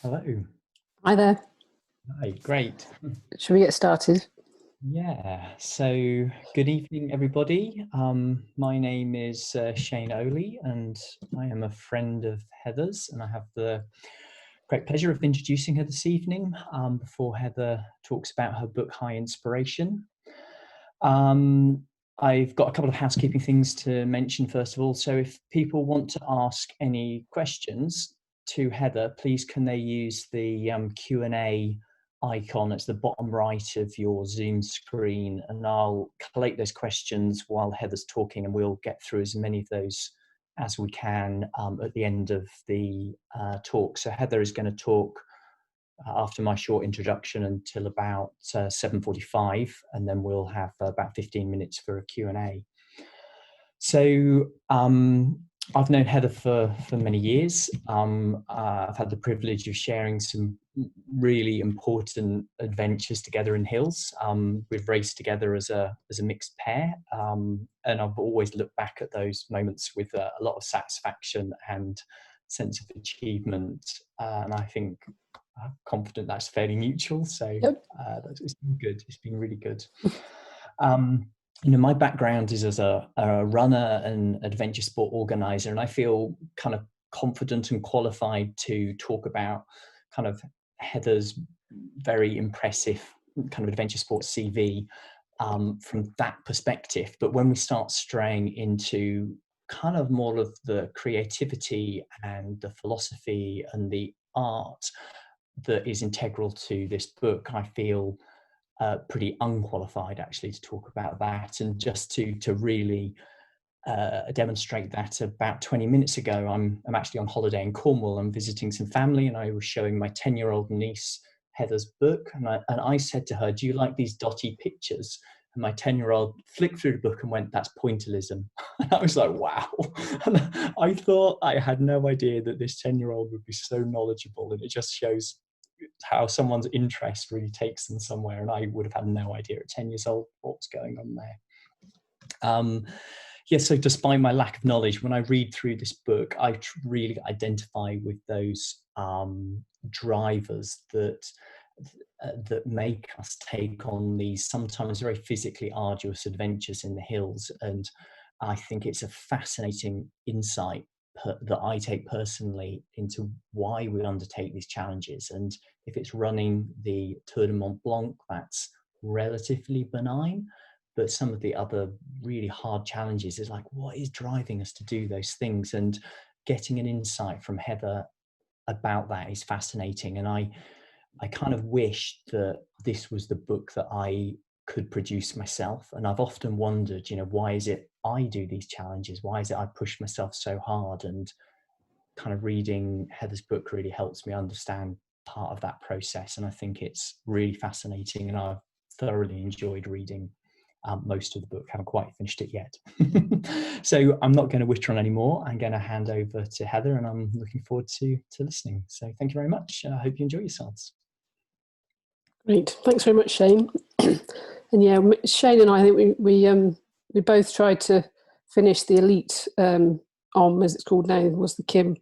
Hello. Hi there. Hi, great. Shall we get started? Yeah, so good evening, everybody. My name is Shane Oley, and I am a friend of Heather's, and I have the great pleasure of introducing her this evening before Heather talks about her book, High Inspiration. I've got a couple of housekeeping things to mention first of all. So if people want to ask any questions to Heather, please can they use the Q&A icon. It's the bottom right of your Zoom screen, and I'll collate those questions while Heather's talking, and we'll get through as many of those as we can at the end of the talk. So Heather is going to talk after my short introduction until about 7:45, and then we'll have about 15 minutes for a Q&A. So I've known Heather for many years. I've had the privilege of sharing some really important adventures together in hills. We've raced together as a mixed pair, and I've always looked back at those moments with a lot of satisfaction and sense of achievement. And I think I'm confident that's fairly mutual. So Yep. It's been good. It's been really good. My background is as a runner and adventure sport organizer, and I feel kind of confident and qualified to talk about kind of Heather's very impressive kind of adventure sport CV from that perspective. But when we start straying into kind of more of the creativity and the philosophy and the art that is integral to this book, I feel pretty unqualified actually to talk about that. And just to really demonstrate that, about 20 minutes ago, I'm actually on holiday in Cornwall. I'm visiting some family, and I was showing my 10-year-old niece Heather's book, and I said to her, "Do you like these dotty pictures?" And my 10-year-old flicked through the book and went, "That's pointillism." And I was like, wow. And I thought I had no idea that this 10-year-old would be so knowledgeable, and it just shows how someone's interest really takes them somewhere. And I would have had no idea at 10 years old what's going on there. So despite my lack of knowledge, when I read through this book, I really identify with those drivers that make us take on these sometimes very physically arduous adventures in the hills. And I think it's a fascinating insight that I take personally into why we undertake these challenges. And if it's running the Tour de Mont Blanc, that's relatively benign. But some of the other really hard challenges is like, what is driving us to do those things? And getting an insight from Heather about that is fascinating. And I kind of wish that this was the book that I could produce myself. And I've often wondered, why is it I do these challenges? Why is it I push myself so hard? And kind of reading Heather's book really helps me understand part of that process. And I think it's really fascinating, and I've thoroughly enjoyed reading most of the book. Haven't quite finished it yet. So I'm not going to witter on anymore. I'm going to hand over to Heather, and I'm looking forward to listening. So thank you very much. I hope you enjoy yourselves. Great. Thanks very much, Shane. And yeah, Shane and I think we both tried to finish the elite as it's called now, was the Kim,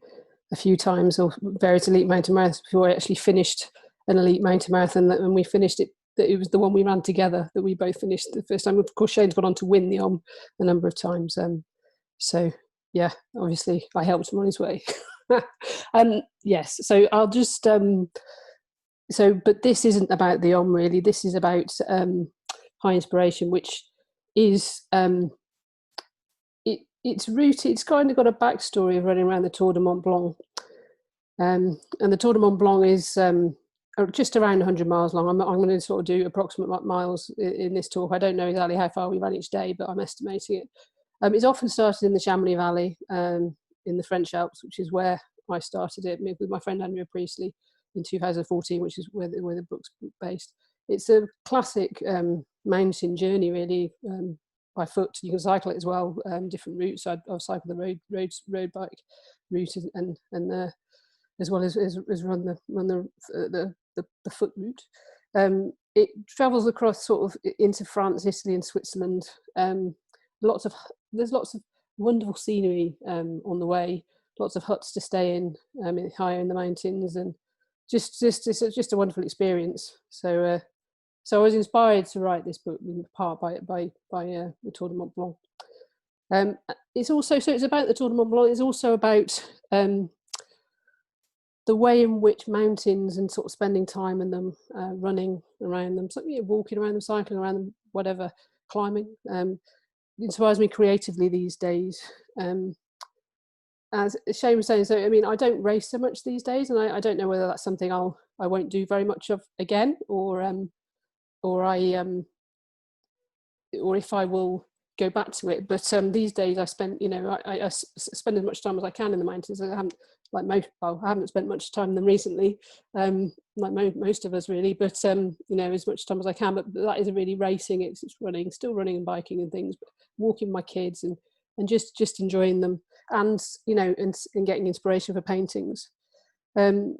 a few times, or various elite mountain marathons before I actually finished an elite mountain marathon. And we finished it. That it was the one we ran together that we both finished the first time. Of course, Shane's gone on to win the a number of times. So yeah, obviously I helped him on his way. Yes. So I'll just but this isn't about the really. This is about High Inspiration, which is it's rooted. It's kind of got a backstory of running around the Tour de Mont Blanc, and the Tour de Mont Blanc is just around 100 miles long. I'm going to sort of do approximate miles in this talk. I don't know exactly how far we ran each day, but I'm estimating it. It's often started in the Chamonix Valley in the French Alps, which is where I started it with my friend Andrea Priestley in 2014, which is where the book's based. It's a classic mountain journey, really, by foot. You can cycle it as well, different routes. I'll cycle the road bike route and as well as run the foot route. It travels across sort of into France, Italy, and Switzerland. There's lots of wonderful scenery on the way. Lots of huts to stay in higher in the mountains, and just a wonderful experience. So I was inspired to write this book in part by the Tour de Mont Blanc. It's also, so it's about the Tour de Mont Blanc. It's also about the way in which mountains and sort of spending time in them, running around them, walking around them, cycling around them, whatever, climbing, inspires me creatively these days. As Shane was saying, so I mean, I don't race so much these days, and I don't know whether that's something I won't do very much of again, or if I will go back to it. But these days I spend, I spend as much time as I can in the mountains. I haven't, I haven't spent much time in them recently, like most of us really, but as much time as I can. But that isn't really racing, it's running, still running and biking and things, but walking with my kids and just enjoying them, and and getting inspiration for paintings. So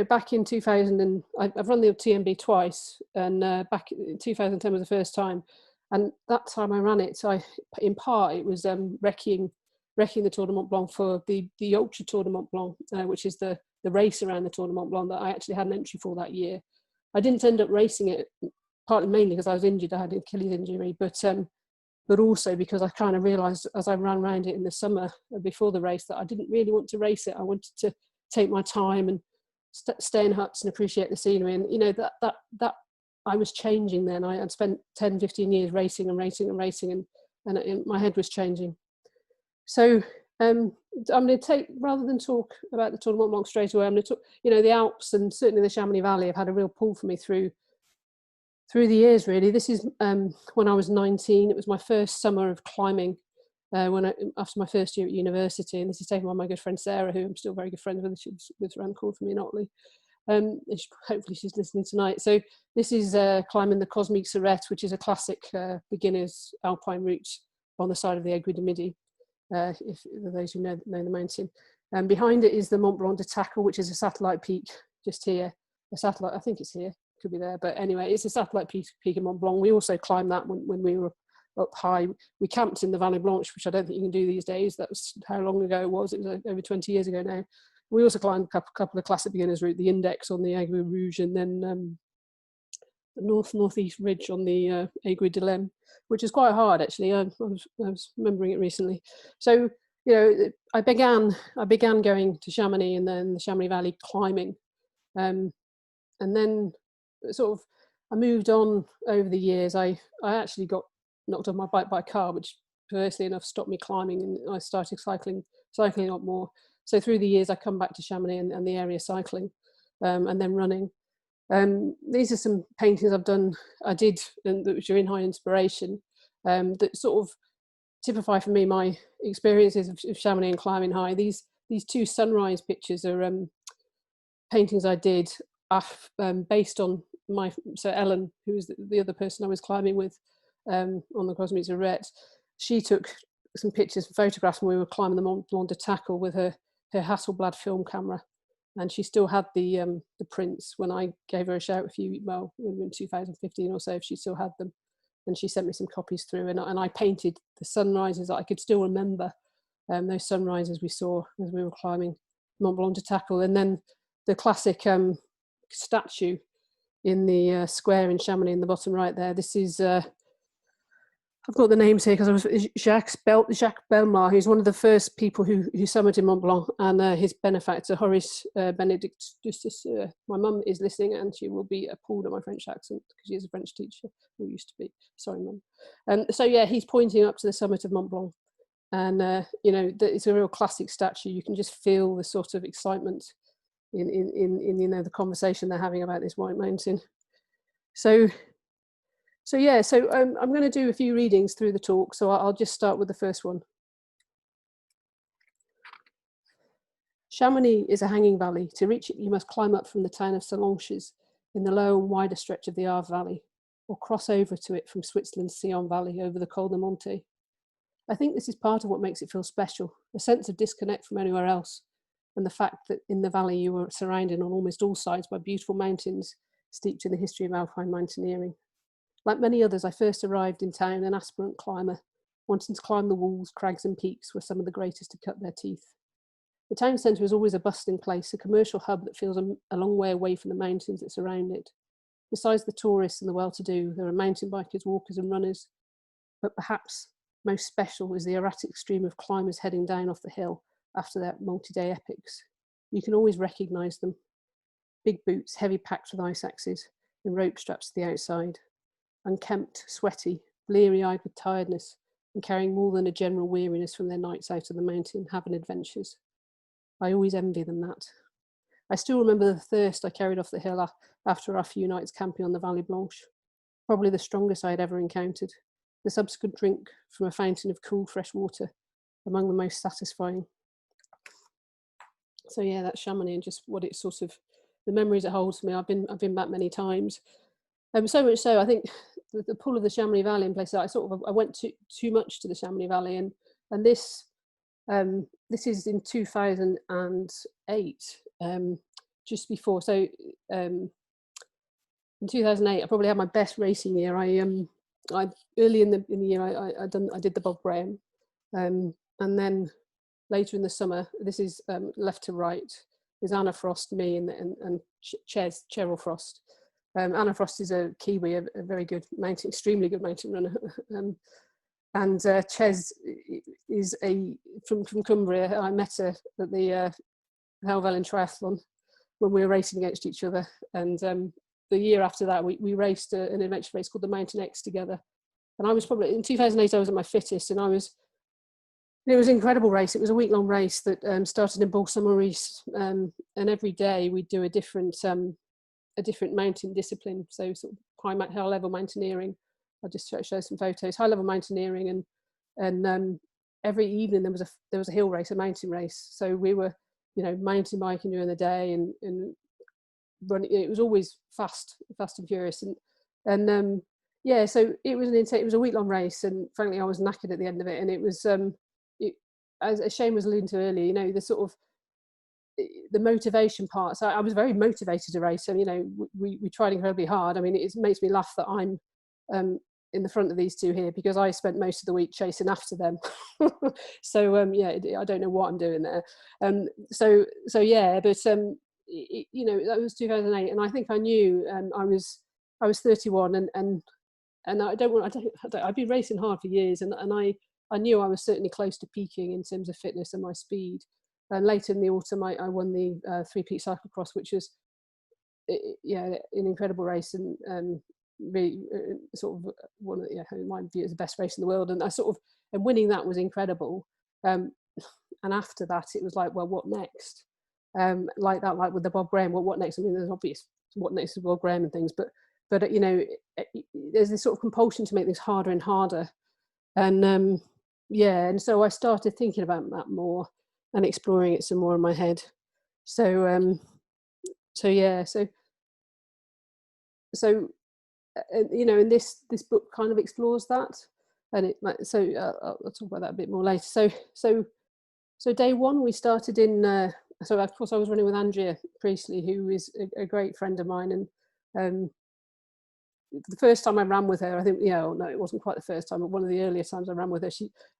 back in 2000, and I've run the TMB twice, and back in 2010 was the first time, and that time I ran it, so in part it was wrecking the Tour de Mont Blanc for the Ultra Tour de Mont Blanc, which is the race around the Tour de Mont Blanc that I actually had an entry for that year. I didn't end up racing it, partly mainly because I was injured. I had an Achilles injury, but also because I kind of realised as I ran around it in the summer before the race that I didn't really want to race it. I wanted to take my time and stay in huts and appreciate the scenery. And that I was changing then. I had spent 10, 15 years racing, and my head was changing. So I'm going to take, rather than talk about the Tour de Mont Blanc straight away, I'm going to talk, the Alps and certainly the Chamonix Valley have had a real pull for me through the years, really. This is when I was 19. It was my first summer of climbing after my first year at university, and this is taken by my good friend Sarah, who I'm still very good friends with. She lives around the corner from me in Otley. Hopefully she's listening tonight. So this is climbing the Cosmique Surette, which is a classic beginner's Alpine route on the side of the Aiguille du Midi, if for those who know the mountain. And behind it is the Mont Blanc de Tacle, which is a satellite peak just here. A satellite, I think it's here, could be there, but anyway, it's a satellite peak in Mont Blanc. We also climbed that when we were up high. We camped in the Vallée Blanche, which I don't think you can do these days. That was how long ago it was. It was over 20 years ago now. We also climbed a couple of classic beginners route, the Index on the Aiguille Rouge, and then the northeast ridge on the Aiguille de l'Em, which is quite hard actually. I was remembering it recently. So I began going to Chamonix and then the Chamonix Valley climbing, and then sort of I moved on over the years. I actually got knocked off my bike by a car, which perversely enough stopped me climbing, and I started cycling a lot more. So through the years I come back to Chamonix and the area cycling, and then running. These are some paintings I did which are in high inspiration, that sort of typify for me my experiences of Chamonix and climbing high. These two sunrise pictures are paintings I did based on Ellen, who was the other person I was climbing with on the Cosmique Surette. She took some pictures and photographs when we were climbing the Mont Blanc de Tacle with her Hasselblad film camera, and she still had the prints when I gave her a shout in 2015 or so, if she still had them, and she sent me some copies through, and I painted the sunrises that I could still remember, those sunrises we saw as we were climbing Mont Blanc de Tacle. And then the classic statue in the square in Chamonix in the bottom right there. This is I've got the names here because I was Jacques Belmar, who's one of the first people who summited Mont Blanc, and his benefactor Horace Benedict Justus. My mum is listening, and she will be appalled at my French accent because she is a French teacher, who used to be. Sorry, mum. So yeah, he's pointing up to the summit of Mont Blanc, and it's a real classic statue. You can just feel the sort of excitement in the conversation they're having about this white mountain. So I'm going to do a few readings through the talk, so I'll just start with the first one. Chamonix is a hanging valley. To reach it, you must climb up from the town of Sallanches in the lower and wider stretch of the Arve Valley, or cross over to it from Switzerland's Sion Valley over the Col de Monte. I think this is part of what makes it feel special, a sense of disconnect from anywhere else, and the fact that in the valley you are surrounded on almost all sides by beautiful mountains steeped in the history of Alpine mountaineering. Like many others, I first arrived in town an aspirant climber, wanting to climb the walls, crags and peaks where some of the greatest had cut their teeth. The town centre is always a bustling place, a commercial hub that feels a long way away from the mountains that surround it. Besides the tourists and the well-to-do, there are mountain bikers, walkers and runners. But perhaps most special is the erratic stream of climbers heading down off the hill after their multi-day epics. You can always recognise them. Big boots, heavy packed with ice axes, and rope straps to the outside. Unkempt, sweaty, bleary-eyed with tiredness, and carrying more than a general weariness from their nights out of the mountain, having adventures. I always envy them that. I still remember the thirst I carried off the hill after our few nights camping on the Vallée Blanche, probably the strongest I had ever encountered. The subsequent drink from a fountain of cool, fresh water, among the most satisfying. So yeah, that's Chamonix, and just what it sort of, the memories it holds for me. I've been back many times. So much so, I think the pull of the Chamonix Valley in places, I went too much to the Chamonix Valley, and this is in 2008, just before. So in 2008, I probably had my best racing year. I early in the year I did the Bob Graham, and then later in the summer, this is left to right, is Anna Frost, me, and Cheryl Frost. Anna Frost is a Kiwi, a very good mountain, extremely good mountain runner. And Ches is from Cumbria. I met her at the Helvellyn Triathlon when we were racing against each other. And the year after that, we raced an adventure race called the Mountain X together. And I was probably, in 2008, I was at my fittest, and it was an incredible race. It was a week-long race that started in Bourg-Saint-Maurice, and every day we'd do a different mountain discipline. So sort of high-level mountaineering. I'll just show some photos. High-level mountaineering, and every evening there was a hill race, a mountain race. So we were, mountain biking during the day and running. It was always fast and furious, and yeah. So it was a week-long race, and frankly, I was knackered at the end of it. And it was, as Shane was alluding to earlier, the sort of the motivation part. So I was very motivated to race, and we tried incredibly hard. I mean, it makes me laugh that I'm in the front of these two here, because I spent most of the week chasing after them. So yeah, I don't know what I'm doing there. So yeah, but that was 2008, and I think I knew I was 31, and I'd been racing hard for years, and I knew I was certainly close to peaking in terms of fitness and my speed. And later in the autumn, I won the Three Peaks Cyclocross, which was an incredible race, and really sort of one of in my view is the best race in the world. And and winning that was incredible. And after that, it was like, well, what next? Like with the Bob Graham, what next? I mean, there's obvious what next is Bob Graham and things, but there's this sort of compulsion to make things harder and harder. And and so I started thinking about that more and exploring it some more in my head. So and this book kind of explores that, and I'll talk about that a bit more later. So day one, we started in. So of course I was running with Andrea Priestley, who is a great friend of mine, and the first time I ran with her, I think, no, it wasn't quite the first time, but one of the earlier times I ran with her,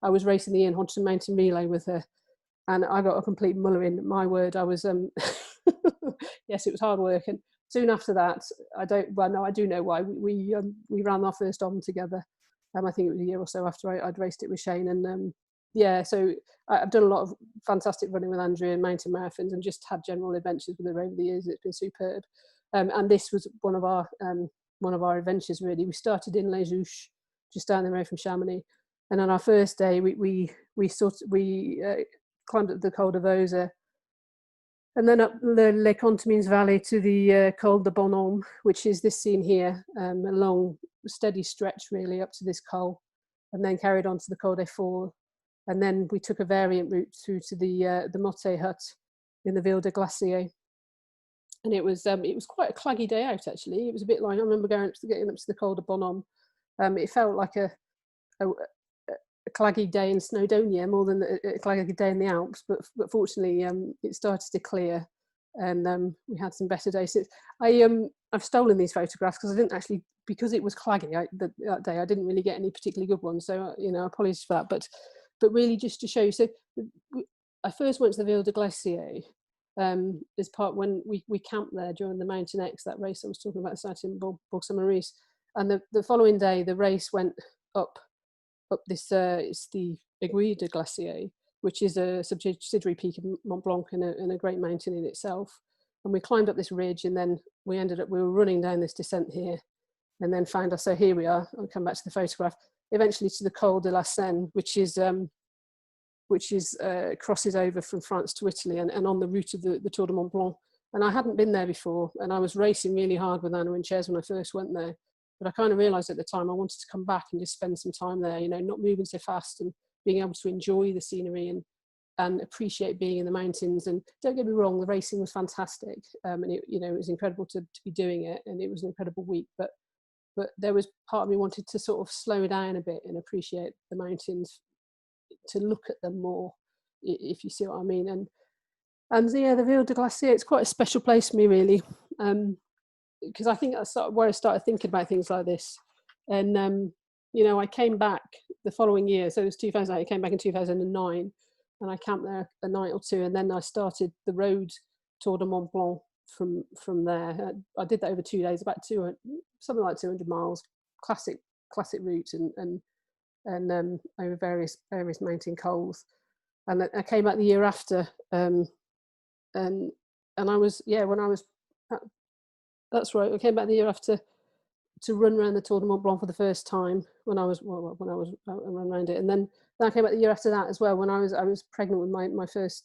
I was racing the Ian Hodgson Mountain Relay with her, and I got a complete muller in. My word, I was yes, it was hard work. And soon after that, I do know why, we ran our first OM together. I think it was a year or so after I'd raced it with Shane, and so I've done a lot of fantastic running with Andrea and mountain marathons, and just had general adventures with her over the years. It's been superb, and this was one of our adventures, really. We started in Les Houches, just down the road from Chamonix, and on our first day we climbed up the Col de Vose, and then up the Les Contamines Valley to the Col de Bonhomme, which is this scene here, a long steady stretch really up to this col, and then carried on to the Col des Fours, and then we took a variant route through to the Motte Hut in the Ville de Glacier. And it was quite a claggy day out, actually. It was a bit like, I remember getting up to the Col de Bonhomme. It felt like a claggy day in Snowdonia more than a claggy day in the Alps, but fortunately it started to clear, and we had some better days. I've stolen these photographs because I didn't actually, because it was claggy that day, I didn't really get any particularly good ones, so apologies for that, but really just to show you. So I first went to the Ville de Glacier as part when we camped there during the Mountain X, that race I was talking about, starting in Bourg-Saint-Maurice. And the following day, the race went up this, it's the Aiguille de Glacier, which is a subsidiary peak of Mont Blanc and a great mountain in itself. And we climbed up this ridge, and then we were running down this descent here, and then found us, so here we are, I'll come back to the photograph, eventually to the Col de la Seine, which crosses over from France to Italy and on the route of the Tour de Mont Blanc. And I hadn't been there before, and I was racing really hard with Anna and Ches when I first went there. But I kind of realised at the time I wanted to come back and just spend some time there, you know, not moving so fast and being able to enjoy the scenery and appreciate being in the mountains. And don't get me wrong, the racing was fantastic, and it, you know, it was incredible to be doing it, and it was an incredible week. But there was part of me wanted to sort of slow down a bit and appreciate the mountains, to look at them more, if you see what I mean. And yeah, the Ville de Glacier, it's quite a special place for me, really, because I think that's where I started thinking about things like this. And you know, I came back the following year, so it was 2008. I came back in 2009, and I camped there a night or two, and then I started the road Tour de Mont Blanc from there. I did that over 2 days, about something like 200 miles, classic route, and over various mountain cols. And I came back the year after, and I was, yeah, when I was, that's right, I came back the year after to run around the Tour de Mont Blanc for the first time when I was run around it. And then I came back the year after that as well, when I was pregnant with my first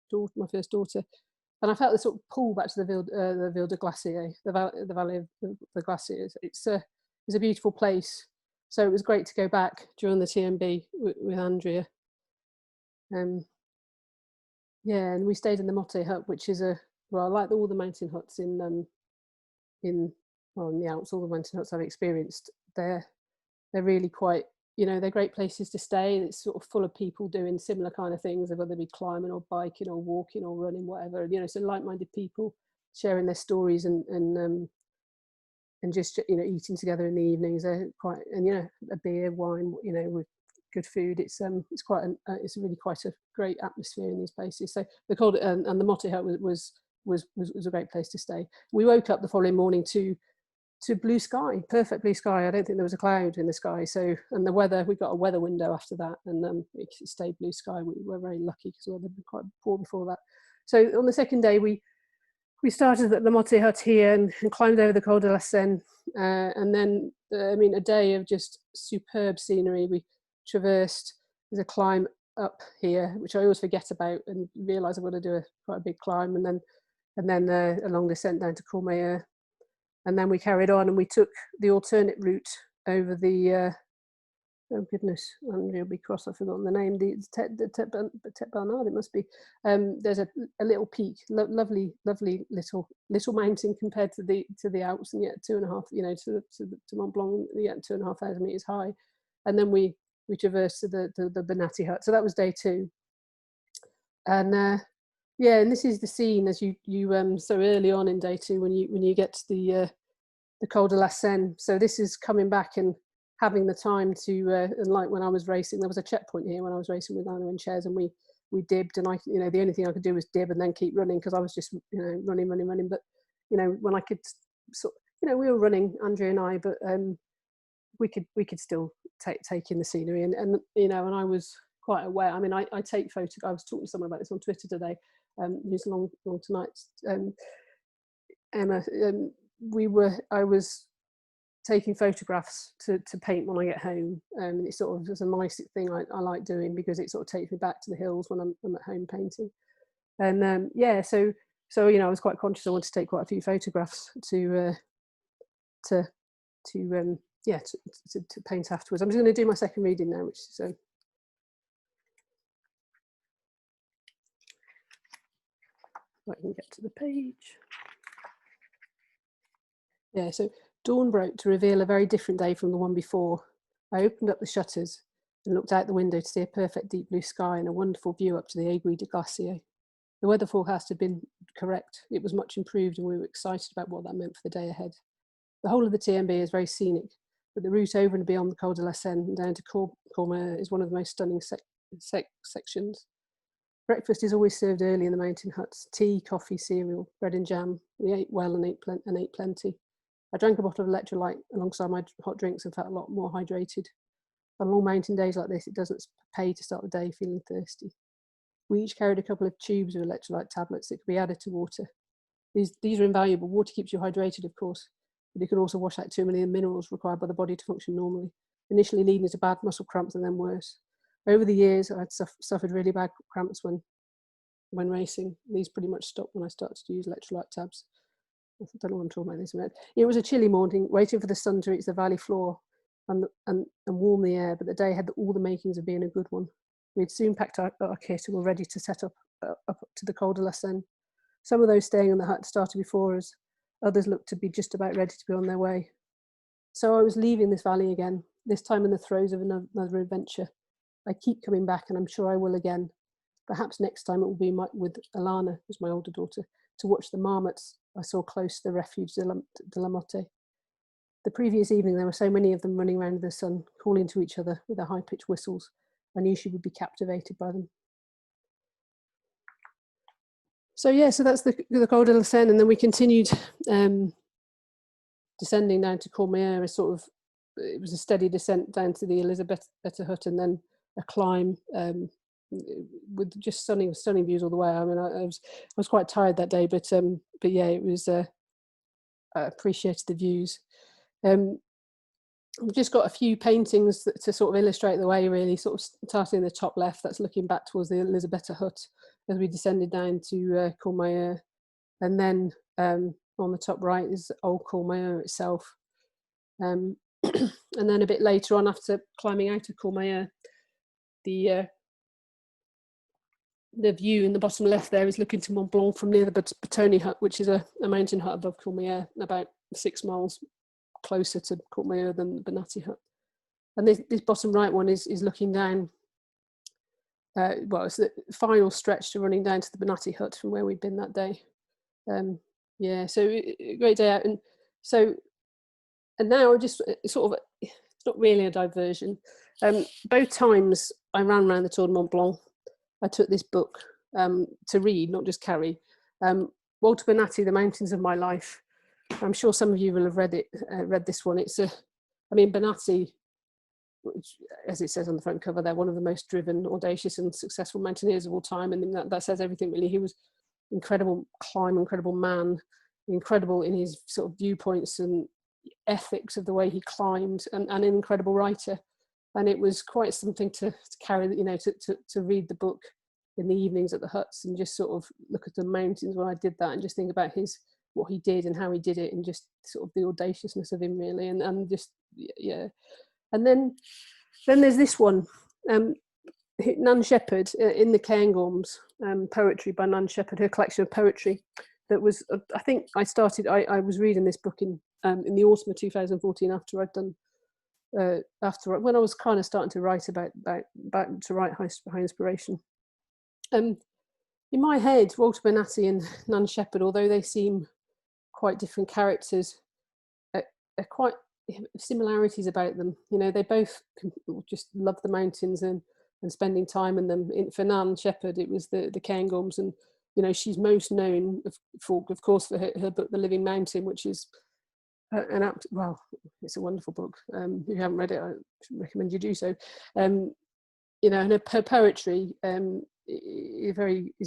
daughter. And I felt this sort of pull back to the Ville de Glacier, the Valley of the Glaciers. It's a beautiful place. So it was great to go back during the TMB with Andrea. Yeah, and we stayed in the Motte hut, which is I like all the mountain huts in the Alps. All the mountain huts I've experienced, they're really quite, you know, they're great places to stay. It's sort of full of people doing similar kind of things, whether they be climbing or biking or walking or running, whatever. You know, so like-minded people sharing their stories and just, you know, eating together in the evenings. Quite, and you know, a beer, wine, you know, with good food. It's really quite a great atmosphere in these places. So the Col and the Motte hut was a great place to stay. We woke up the following morning to blue sky, perfect blue sky. I don't think there was a cloud in the sky. So, and the weather, we got a weather window after that, and it stayed blue sky. We were very lucky because the weather had been quite poor before that. So on the second day, we started at the Motte hut here and climbed over the Col de la Seine, and then a day of just superb scenery. We traversed, there's a climb up here which I always forget about and realise I've got to do quite a big climb, and then a long descent down to Courmayeur, and then we carried on and we took the alternate route over the oh goodness, Andrea will be cross, I've forgotten the name. The Tête Bernard, it must be. There's a little peak, lovely little mountain compared to the Alps, and yet 2.5, you know, to Mont Blanc, yet 2,500 meters high. And then we traversed to the Bonatti hut. So that was day 2. And yeah, and this is the scene as you so early on in day 2 when you get to the Col de la Seine. So this is coming back and having the time to, and like when I was racing, there was a checkpoint here when I was racing with Anna and Ches, and we dibbed, and the only thing I could do was dib and then keep running because I was just, you know, running. But, you know, when I could we were running, Andrea and I, but we could still take in the scenery, and you know, and I was quite aware. I mean, I take photos. I was talking to someone about this on Twitter today, who's long tonight, Emma. I was taking photographs to paint when I get home, and it's sort of just a nice thing I like doing because it sort of takes me back to the hills when I'm at home painting. And yeah, so you know, I was quite conscious I wanted to take quite a few photographs to paint afterwards. I'm just going to do my second reading now, which is I can get to the page. Yeah, so dawn broke to reveal a very different day from the one before. I opened up the shutters and looked out the window to see a perfect deep blue sky and a wonderful view up to the Aiguille de Glacier. The weather forecast had been correct. It was much improved, and we were excited about what that meant for the day ahead. The whole of the TMB is very scenic, but the route over and beyond the Col de la Seine and down to Courmayeur is one of the most stunning sections. Breakfast is always served early in the mountain huts. Tea, coffee, cereal, bread and jam. We ate well and ate plenty. I drank a bottle of electrolyte alongside my hot drinks and felt a lot more hydrated. On long mountain days like this, it doesn't pay to start the day feeling thirsty. We each carried a couple of tubes of electrolyte tablets that could be added to water. These are invaluable. Water keeps you hydrated, of course, but it can also wash out too many of the minerals required by the body to function normally, initially leading to bad muscle cramps and then worse. Over the years, I'd suffered really bad cramps when racing. These pretty much stopped when I started to use electrolyte tabs. I don't know what I'm talking about this minute. It was a chilly morning, waiting for the sun to reach the valley floor and warm the air, but the day had all the makings of being a good one. We'd soon packed our kit and were ready to set up to the Col de la Seine. Some of those staying in the hut started before us. Others looked to be just about ready to be on their way. So I was leaving this valley again, this time in the throes of another adventure. I keep coming back, and I'm sure I will again. Perhaps next time it will be with Alana, who's my older daughter, to watch the marmots I saw close to the refuge de la Motte. The previous evening, there were so many of them running around in the sun, calling to each other with their high-pitched whistles. I knew she would be captivated by them. So that's the Col de la Seine, and then we continued descending down to Courmayeur. It was a steady descent down to the Elizabeth hut, and then a climb with just stunning views all the way. I mean, I was quite tired that day, but yeah, it was. I appreciated the views. We've just got a few paintings to sort of illustrate the way, really, sort of starting in the top left, that's looking back towards the Elizabeth hut as we descended down to Courmayeur. And then on the top right is old Courmayeur itself. And then a bit later on, after climbing out of Courmayeur, the view in the bottom left there is looking to Mont Blanc from near the Bonatti hut, which is a mountain hut above Courmayeur, about 6 miles closer to Courmayeur than the Bonatti hut. And this bottom right one is looking down, it's the final stretch to running down to the Bonatti hut from where we'd been that day. Yeah, so a great day out. And now just sort of, it's not really a diversion. Both times I ran around the Tour de Mont Blanc, I took this book to read, not just carry. Walter Bonatti, The Mountains of My Life. I'm sure some of you will have read this one. Bonatti, which, as it says on the front cover, they're one of the most driven, audacious and successful mountaineers of all time. And that says everything, really. He was incredible climber, incredible man, incredible in his sort of viewpoints and ethics of the way he climbed, and an incredible writer. And it was quite something to carry, to read the book in the evenings at the huts and just sort of look at the mountains when I did that and just think about what he did and how he did it, and just sort of the audaciousness of him, really, and just, yeah. And then there's this one, Nan Shepherd, in the Cairngorms, poetry by Nan Shepherd, her collection of poetry that was, I think I was reading this book in the autumn of 2014 after I'd done, when I was kind of starting to write about to write high inspiration. In my head, Walter Bonatti and Nan Shepherd, although they seem quite different characters, are quite similarities about them. They both just love the mountains and spending time in them. For Nan Shepherd, it was the Cairngorms, and she's most known for her book The Living Mountain, which is it's a wonderful book. If you haven't read it, I recommend you do so. And her poetry is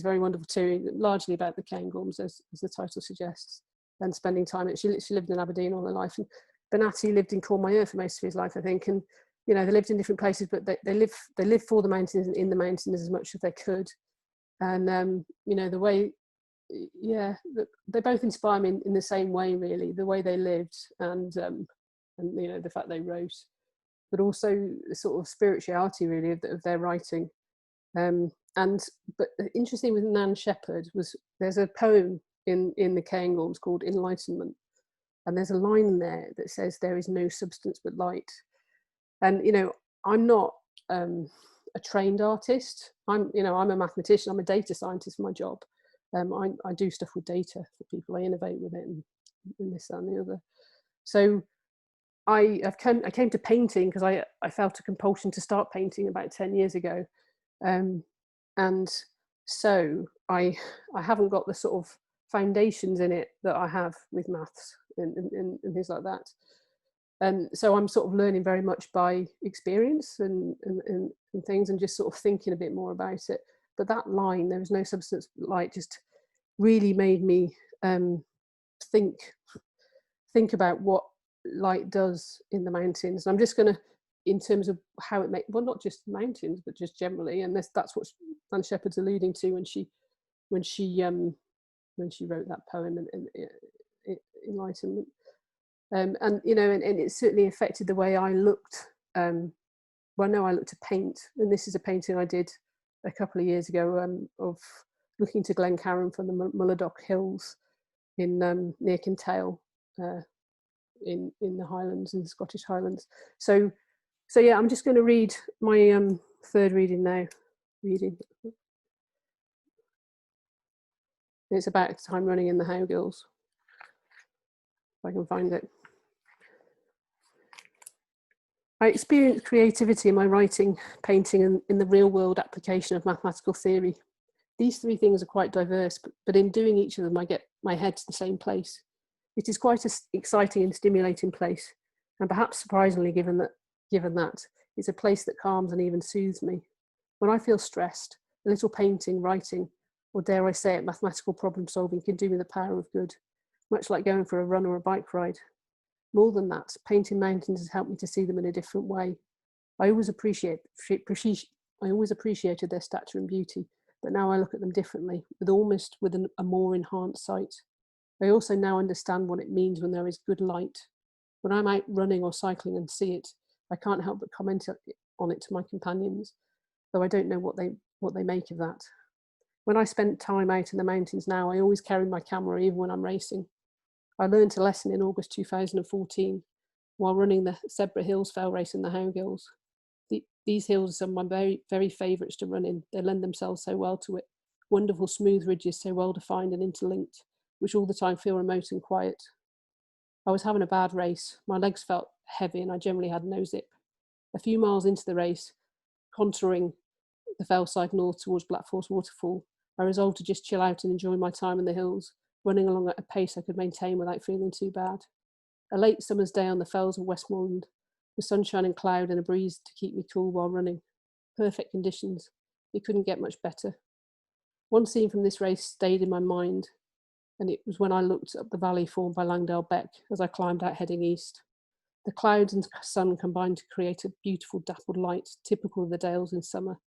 very wonderful too, largely about the Cairngorms, as the title suggests, and spending time. She lived in Aberdeen all her life, and Bonatti lived in Courmayeur for most of his life, I think. And they lived in different places, but they lived for the mountains and in the mountains as much as they could. And the way, they both inspire me in the same way, really, the way they lived, and the fact they wrote, but also the sort of spirituality, really, of their writing. But interesting with Nan Shepherd was there's a poem in the Cairngorms called Enlightenment, and there's a line in there that says, "There is no substance but light." And I'm not a trained artist. I'm a mathematician. I'm a data scientist for my job. I do stuff with data for people. I innovate with it and this, that, and the other. So I came to painting because I felt a compulsion to start painting about 10 years ago. And So I haven't got the sort of foundations in it that I have with maths and things like that. And so I'm sort of learning very much by experience and things, and just sort of thinking a bit more about it. But that line, there is no substance but light, just really made me think about what light does in the mountains. And I'm just going to, in terms of how it makes, well, not just mountains, but just generally. And that's what Nan Shepherd's alluding to when she wrote that poem and Enlightenment. And you know, and it certainly affected the way I looked. Well, no, I looked to paint, and this is a painting I did a couple of years ago of looking to Glencairn from the Mulladock Hills in near Kintail in the Highlands, in the Scottish Highlands. So yeah, I'm just going to read my third reading now. It's about time running in the Howgills. If I can find it. I experience creativity in my writing, painting, and in the real-world application of mathematical theory. These three things are quite diverse, but in doing each of them, I get my head to the same place. It is quite an exciting and stimulating place, and perhaps surprisingly, given that, it's a place that calms and even soothes me. When I feel stressed, a little painting, writing, or dare I say it, mathematical problem solving can do me the power of good, much like going for a run or a bike ride. More than that, painting mountains has helped me to see them in a different way. I always appreciated their stature and beauty, but now I look at them differently, with a more enhanced sight. I also now understand what it means when there is good light. When I'm out running or cycling and see it, I can't help but comment on it to my companions, though I don't know what they make of that. When I spend time out in the mountains now, I always carry my camera even when I'm racing. I learned a lesson in August 2014 while running the Zebra Hills Fell race in the Howgills. These hills are some of my very, very favourites to run in. They lend themselves so well to it. Wonderful smooth ridges so well defined and interlinked, which all the time feel remote and quiet. I was having a bad race. My legs felt heavy and I generally had no zip. A few miles into the race, contouring the fell side north towards Blackforce Waterfall, I resolved to just chill out and enjoy my time in the hills, running along at a pace I could maintain without feeling too bad. A late summer's day on the fells of Westmoreland, with sunshine and cloud and a breeze to keep me cool while running. Perfect conditions. It couldn't get much better. One scene from this race stayed in my mind, and it was when I looked up the valley formed by Langdale Beck as I climbed out heading east. The clouds and sun combined to create a beautiful dappled light, typical of the Dales in summer.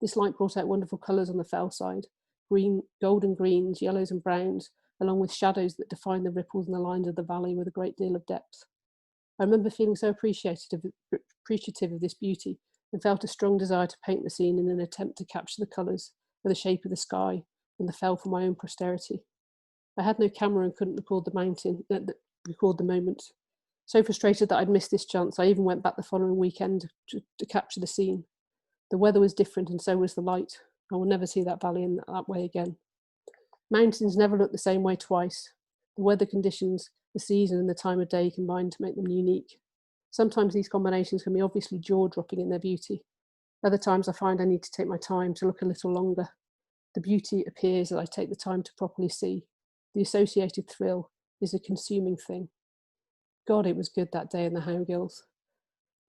This light brought out wonderful colours on the fell side, golden greens, yellows and browns, along with shadows that defined the ripples and the lines of the valley with a great deal of depth. I remember feeling so appreciative of this beauty and felt a strong desire to paint the scene in an attempt to capture the colours and the shape of the sky and the fell for my own posterity. I had no camera and couldn't record the moment. So frustrated that I'd missed this chance, I even went back the following weekend to capture the scene. The weather was different and so was the light. I will never see that valley in that way again. Mountains never look the same way twice. The weather conditions, the season and the time of day combine to make them unique. Sometimes these combinations can be obviously jaw-dropping in their beauty. Other times I find I need to take my time to look a little longer. The beauty appears as I take the time to properly see. The associated thrill is a consuming thing. God, it was good that day in the Howgills.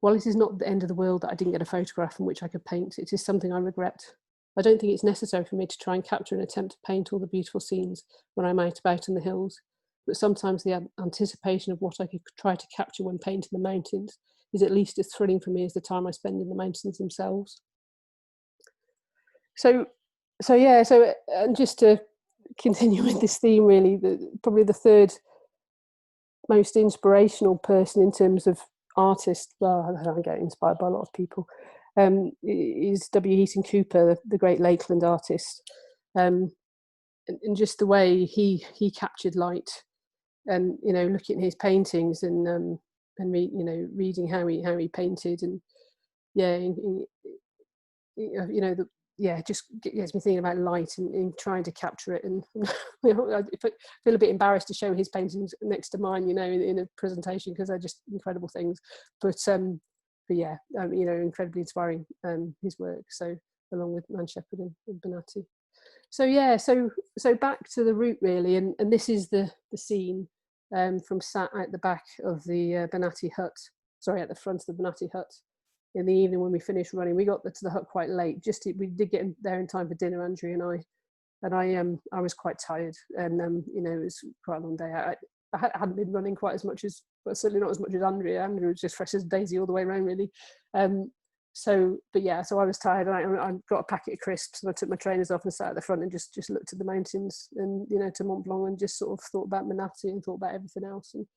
While it is not the end of the world that I didn't get a photograph from which I could paint, it is something I regret. I don't think it's necessary for me to try and capture and attempt to paint all the beautiful scenes when I'm out about in the hills, but sometimes the anticipation of what I could try to capture when painting the mountains is at least as thrilling for me as the time I spend in the mountains themselves. So just to continue with this theme, really, probably the third most inspirational person in terms of artist, well, I get inspired by a lot of people, is W. Heaton Cooper, the great Lakeland artist, and just the way he captured light, and looking at his paintings and reading how he painted, and just gets me thinking about light and trying to capture it. And I feel a bit embarrassed to show his paintings next to mine, in a presentation, because they're just incredible things. But incredibly inspiring, his work. So along with Nan Shepherd and Bonatti. So yeah, so back to the route really, and this is the scene from sat at the back of the Bonatti hut. Sorry, at the front of the Bonatti hut. In the evening when we finished running, we got to the hut quite late. We did get in there in time for dinner, Andrew and I was quite tired, and you know, it was quite a long day. I hadn't been running quite as much as, but certainly not as much as Andrew. Andrew was just fresh as a daisy all the way around, really. But yeah, so I was tired, and I got a packet of crisps, and I took my trainers off and sat at the front and just looked at the mountains and, you know, to Mont Blanc, and just sort of thought about Bonatti and thought about everything else, and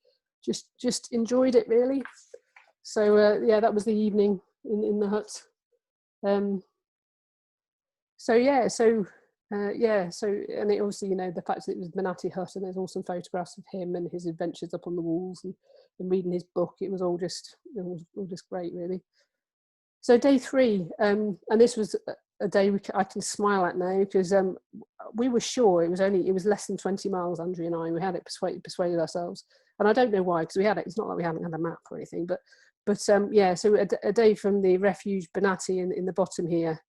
just enjoyed it really. So yeah, that was the evening in the hut. And it also, you know, the fact that it was Bonatti hut, and there's all some photographs of him and his adventures up on the walls, and reading his book. It was all just great, really. So day 3, and this was a day I can smile at now, because we were sure it was less than 20 miles, Andrew and I. We had it persuaded ourselves, and I don't know why, because we had it. It's not like we hadn't had a map or anything, but yeah. So a day from the refuge Bonatti in the bottom here,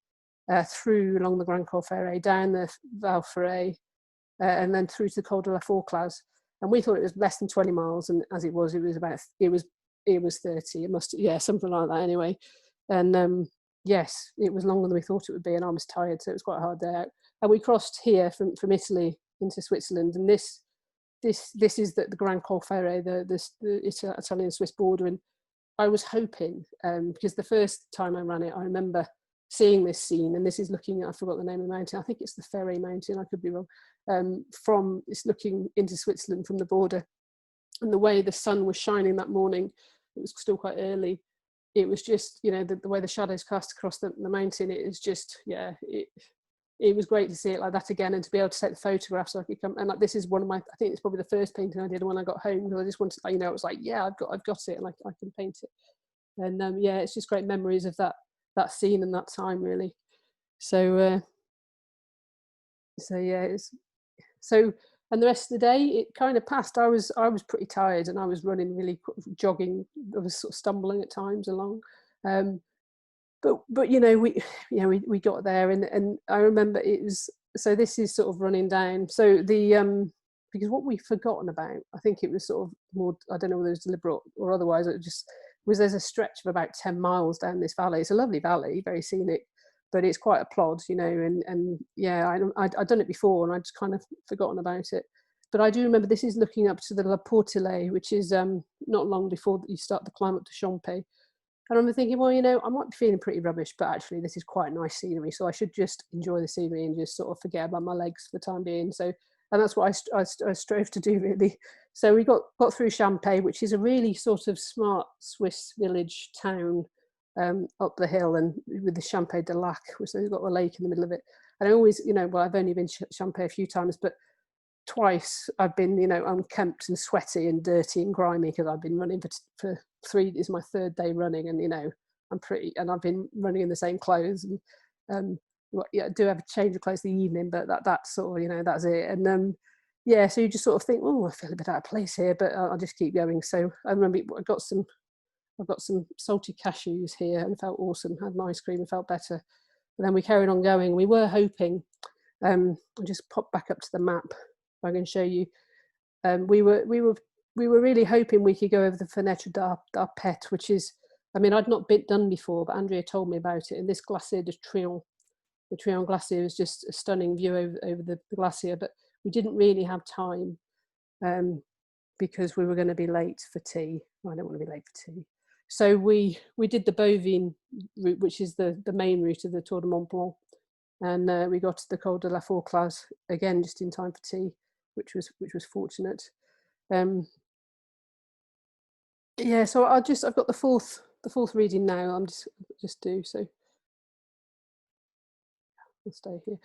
through along the Grand Col Ferret, down the Val Ferret, and then through to the Col de la Fourclaz. And we thought it was less than 20 miles, and as it was 30. It must, yeah, something like that anyway. And yes, it was longer than we thought it would be, and I was tired, so it was quite a hard day out. And we crossed here from Italy into Switzerland, and this is the Grand Col Ferret, the Italian-Swiss border. And I was hoping, because the first time I ran it, I remember seeing this scene, and this is looking, I forgot the name of the mountain, I think it's the Ferret mountain, I could be wrong, it's looking into Switzerland from the border, and the way the sun was shining that morning, it was still quite early, it was just, you know, the way the shadows cast across the mountain, it was just, yeah, it was great to see it like that again, and to be able to take the photographs so I could come, and like, this is one of my, I think it's probably the first painting I did when I got home, because I just wanted to, you know, it was like, yeah, I've got it, and I can paint it. And yeah, it's just great memories of that scene and that time, really. So yeah, and the rest of the day it kind of passed. I was pretty tired, and I was running, really jogging, I was sort of stumbling at times along, but you know, we got there, and I remember it was, so this is sort of running down, so the because what we've forgotten about, I think it was sort of more, I don't know whether it was deliberate or otherwise, it just was, there's a stretch of about 10 miles down this valley. It's a lovely valley, very scenic, but it's quite a plod, you know, and yeah, I'd done it before, and I'd just kind of forgotten about it. But I do remember this is looking up to the La Portelée, which is not long before you start the climb up to Champé. And I remember thinking, well, you know, I might be feeling pretty rubbish, but actually this is quite nice scenery, so I should just enjoy the scenery and just sort of forget about my legs for the time being. So, and that's what I strove to do, really. So we got through Champé, which is a really sort of smart Swiss village town, up the hill, and with the Champé de Lac, which has got the lake in the middle of it. And I always, you know, well, I've only been Champé a few times, but twice I've been, you know, unkempt and sweaty and dirty and grimy, because I've been running for 3, is my 3rd day running, and you know, and I've been running in the same clothes, and yeah, I do have a change of clothes in the evening, but that's sort of, you know, that's it. And yeah, so you just sort of think, oh, I feel a bit out of place here, but I'll just keep going. So I remember I've got some salty cashews here, and felt awesome. Had an ice cream and felt better. And then we carried on going. We were hoping, I'll just pop back up to the map if I can show you. We were really hoping we could go over the Fenêtre d'Arpet, which is, I mean, I'd not done before, but Andrea told me about it. And this Glacier de Trion, the Trion Glacier, is just a stunning view over the glacier. But we didn't really have time, because we were going to be late for tea. I don't want to be late for tea. So we did the Bovine route, which is the main route of the Tour de Mont Blanc, and we got to the Col de la Fourclaz again just in time for tea, which was fortunate. Yeah, so I've got the fourth reading now. I'm just do so. I'll stay here.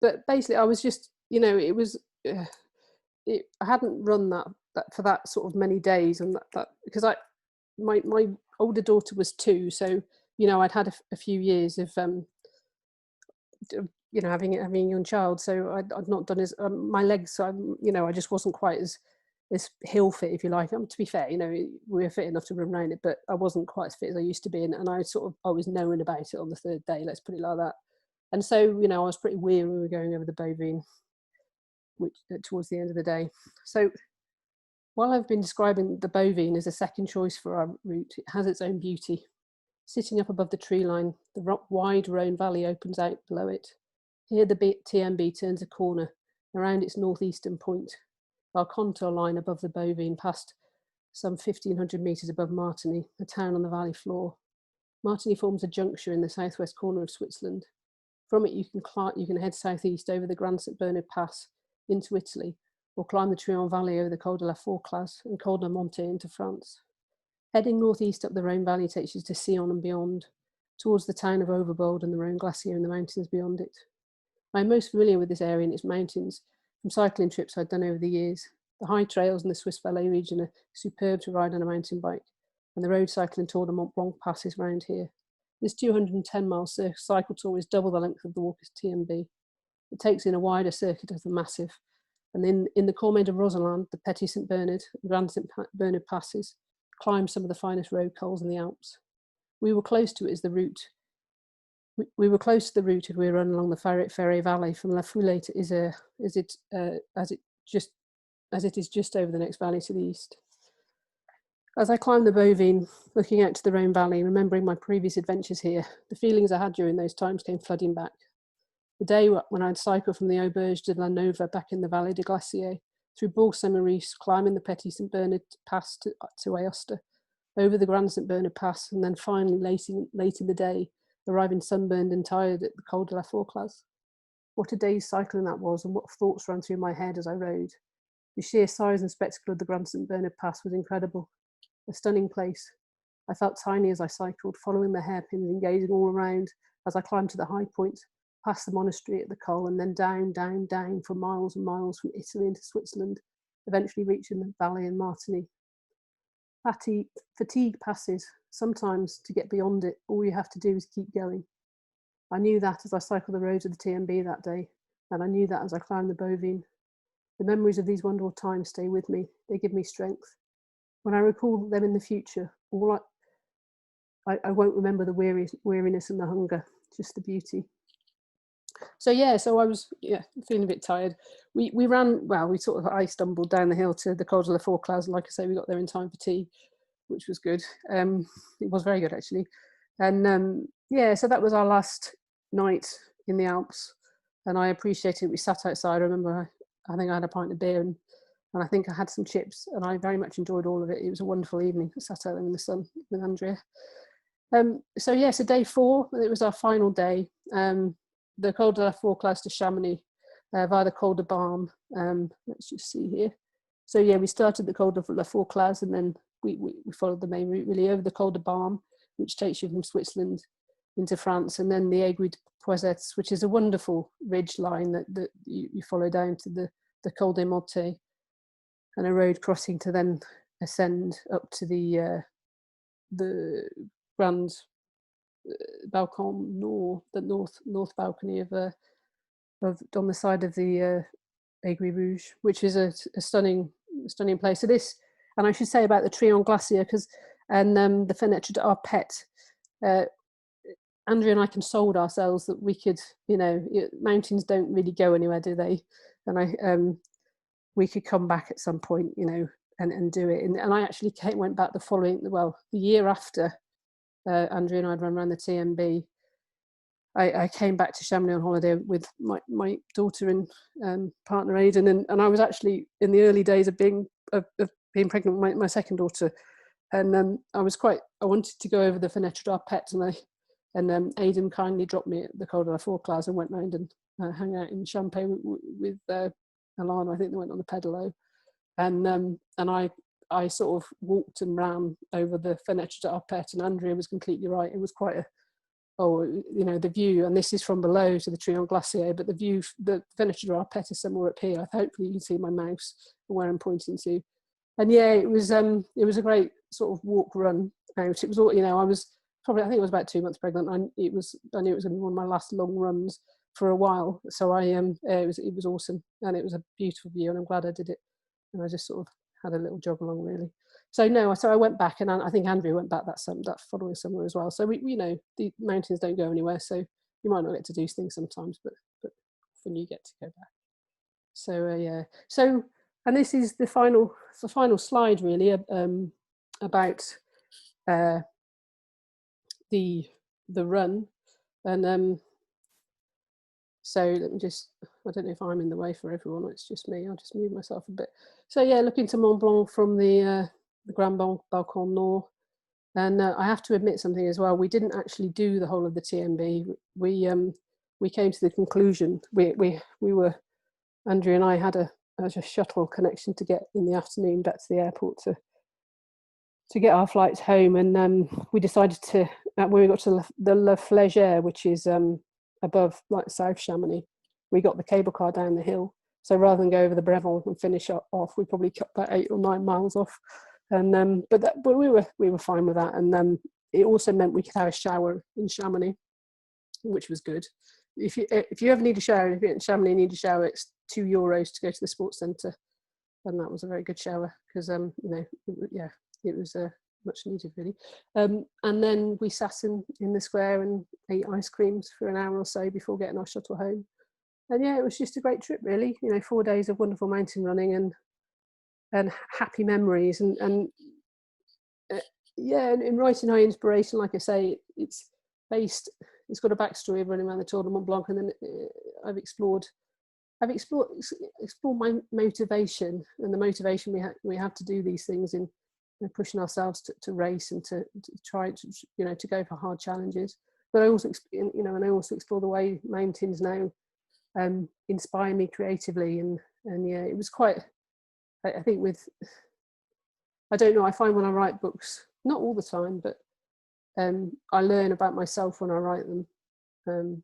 But basically, I was just, you know, it was. I hadn't run that for that sort of many days, and that because my older daughter was 2, so you know, I'd had a few years of you know, having a young child, so I'd not done as my legs, you know, I just wasn't quite as hill fit, if you like. To be fair, you know, we were fit enough to run around it, but I wasn't quite as fit as I used to be, and I was knowing about it on the 3rd day, let's put it like that. And so, you know, I was pretty weary when we were going over the Bovine, which towards the end of the day. So while I've been describing the Bovine as a second choice for our route, it has its own beauty. Sitting up above the tree line, the wide Rhone Valley opens out below it. Here the TMB turns a corner around its northeastern point. Our contour line above the Bovine passed some 1,500 metres above Martigny, a town on the valley floor. Martigny forms a juncture in the southwest corner of Switzerland. From it you can head southeast over the Grand St Bernard Pass into Italy, or climb the Trion Valley over the Col de la Fourclaz and Col de Monte into France. Heading northeast up the Rhone Valley takes you to Sion and beyond, towards the town of Overbold and the Rhone Glacier and the mountains beyond it. I am most familiar with this area and its mountains from cycling trips I've done over the years. The high trails in the Swiss Valais region are superb to ride on a mountain bike, and the road cycling Tour de Mont Blanc passes round here. This 210-mile cycle tour is double the length of the Walker's TMB. It takes in a wider circuit of the massif, and in the Cormet de Roseland, the Petit St Bernard, Grand St Bernard passes, climb some of the finest road cols in the Alps. We were close to it as the route. We were close to the route as we were running along the Ferret Valley from La Foulée to Isère, as it is just over the next valley to the east. As I climbed the Bovine, looking out to the Rhone Valley, remembering my previous adventures here, the feelings I had during those times came flooding back. The day when I'd cycled from the Auberge de la Nova back in the Vallée de Glacier, through Bourg-Saint-Maurice, climbing the Petit St Bernard Pass to Aosta, over the Grand St Bernard Pass, and then finally late in the day, arriving sunburned and tired at the Col de la Fourclaz. What a day's cycling that was, and what thoughts ran through my head as I rode. The sheer size and spectacle of the Grand St Bernard Pass was incredible. A stunning place. I felt tiny as I cycled, following the hairpins and gazing all around as I climbed to the high point, past the monastery at the Col, and then down, down, down for miles and miles from Italy into Switzerland, eventually reaching the valley and Martigny. Fatigue passes. Sometimes, to get beyond it, all you have to do is keep going. I knew that as I cycled the roads of the TMB that day, and I knew that as I climbed the Bovine. The memories of these wonderful times stay with me. They give me strength. When I recall them in the future, I won't remember the weariness and the hunger, just the beauty. So I was feeling a bit tired. We ran, I stumbled down the hill to the Col de la Fourclaz, and like I say, we got there in time for tea, which was good. It was very good actually. And so that was our last night in the Alps, and I appreciated it. We sat outside. I remember I think I had a pint of beer and I think I had some chips, and I very much enjoyed all of it. It was a wonderful evening. I sat out there in the sun with Andrea. So day 4, it was our final day. The Col de la Fourclaz to Chamonix via the Col de Balme. Let's just see here. So we started the Col de la Fourclaz, and then we followed the main route really over the Col de Balme, which takes you from Switzerland into France, and then the Aiguille de Poisettes, which is a wonderful ridge line that you follow down to the Col des Montes, and a road crossing to then ascend up to the Grand Balcon Nord, the north balcony of on the side of the Aiguille Rouge, which is a stunning place. So this, and I should say about the Trion Glacier, and the Fenêtre d'Arpette, Andrea and I consoled ourselves that we could, mountains don't really go anywhere, do they? And we could come back at some point, and do it. And I actually went back the year after Andrea and I had run around the TMB. I came back to Chamonix on holiday with my daughter and partner Aidan, and I was actually in the early days of being pregnant with my second daughter, and I wanted to go over the Fenêtre d'Arpette, and Aidan kindly dropped me at the Col de la Fourclaz and went round and hung out in Champagne with Alana. I think they went on the pedalo, and I sort of walked and ran over the Fenêtre d'Arpette, and Andrea was completely right. It was quite the view, and this is from below to the Trion Glacier, but the view, the Fenêtre d'Arpette is somewhere up here. Hopefully you can see my mouse where I'm pointing to. And it was a great sort of walk run out. It was all, I was probably, I think I was about 2 months pregnant. I knew it was going to be one of my last long runs for a while. So it was awesome, and it was a beautiful view, and I'm glad I did it. And I just sort of had a little jog along really. So I went back, and I think Andrea went back that following summer as well. So the mountains don't go anywhere. So you might not get to do things sometimes, but often you get to go back. So yeah. So, and this is the final slide really, about the run, and so let me just, I don't know if I'm in the way for everyone, it's just me, I'll just move myself a bit. So yeah, looking to Mont Blanc from the Grand Balcon Nord. And I have to admit something as well, we didn't actually do the whole of the TMB. We came to the conclusion, we were, Andrew and I had a shuttle connection to get in the afternoon back to the airport to get our flights home, and we decided to, when we got to the La Flégère, which is above like South Chamonix, we got the cable car down the hill. So rather than go over the Brevon and finish off, we probably cut about 8 or 9 miles off. And but we were fine with that. And it also meant we could have a shower in Chamonix, which was good. If you ever need a shower, if you're in Chamonix and need a shower, it's €2 to go to the sports centre, and that was a very good shower because it was much needed really. And then we sat in the square and ate ice creams for an hour or so before getting our shuttle home. And yeah, it was just a great trip really. 4 days of wonderful mountain running and happy memories. And in writing High Inspiration, like I say, it's got a backstory of running around the Tour de Mont Blanc, and then I've explored my motivation and the motivation we have to do these things in pushing ourselves to race and to try to go for hard challenges. But I also explore the way mountains now inspire me creatively, and yeah, it was quite, I think I don't know, I find when I write books, not all the time, but I learn about myself when I write them. And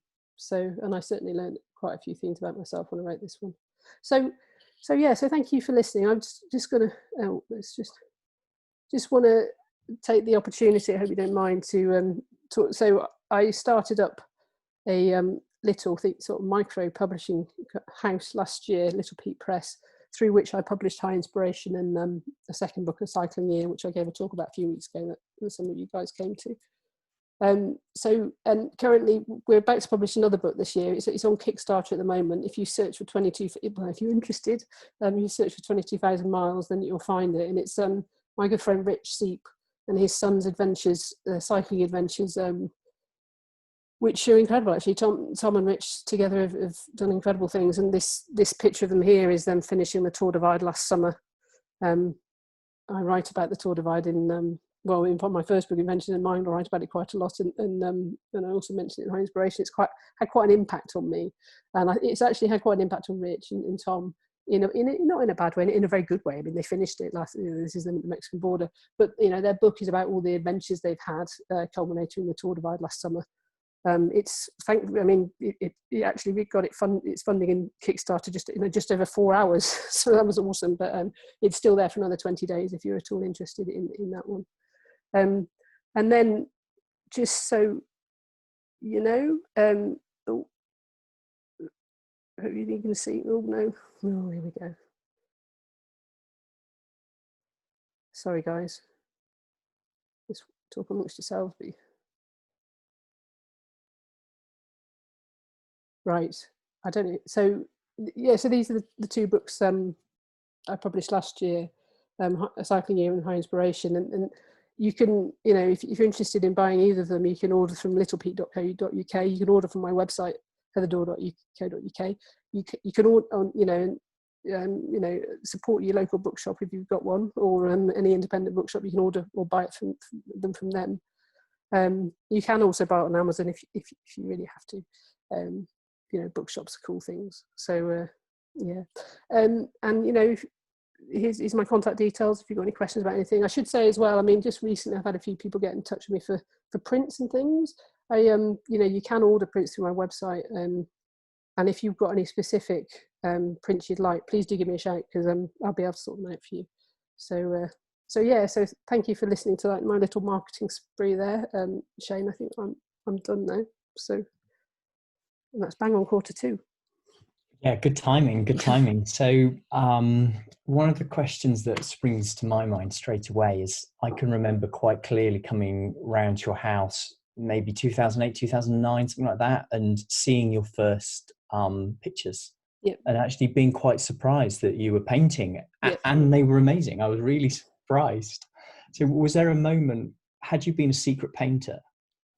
I certainly learned quite a few things about myself when I wrote this one. So thank you for listening. I'm just gonna just want to take the opportunity, I hope you don't mind, to talk. So I started up a little sort of micro publishing house last year, Little Pete Press, through which I published High Inspiration and a second book, A Cycling Year, which I gave a talk about a few weeks ago that some of you guys came to. And currently we're about to publish another book this year. It's on Kickstarter at the moment. If you search for if you're interested, you search for 22,000 miles, then you'll find it. And it's my good friend Rich Seep and his son's adventures, cycling adventures, which are incredible actually. Tom and Rich together have done incredible things. And this picture of them here is them finishing the Tour Divide last summer. I write about the Tour Divide in my first book, Inventions in Mind, I write about it quite a lot, and I also mentioned it in High Inspiration. It's had quite an impact on me, and it's actually had quite an impact on Rich and Tom, not in a bad way, in a very good way. I mean, they finished it last. This is the Mexican border, but their book is about all the adventures they've had, culminating in the Tour Divide last summer. It's actually we got its funding in Kickstarter just over 4 hours, so that was awesome. But it's still there for another 20 days if you're at all interested in that one. And then just so you know, hope you can see. Oh no, here we go. Sorry guys, just talk amongst yourselves. Right, I don't know. So yeah, so these are the two books I published last year, A Cycling Year and High Inspiration, and you can, if you're interested in buying either of them, you can order from littlepete.co.uk. You can order from my website, heatherdawe.co.uk. You can order, support your local bookshop if you've got one, or any independent bookshop. You can order or buy it from them. You can also buy it on Amazon if you really have to. Bookshops are cool things. So yeah, and here's my contact details if you've got any questions about anything. I should say as well, I mean, just recently I've had a few people get in touch with me for prints and things. You can order prints through my website, and if you've got any specific prints you'd like, please do give me a shout, because I'll be able to sort them out for you. So thank you for listening to my little marketing spree there. Shane, I think I'm done now. So and that's bang on Q2. Yeah, good timing. So one of the questions that springs to my mind straight away is, I can remember quite clearly coming round to your house maybe 2008, 2009, something like that, and seeing your first pictures. Yeah. And actually being quite surprised that you were painting, Yeah. and they were amazing. I was really surprised. So was there a moment, had you been a secret painter,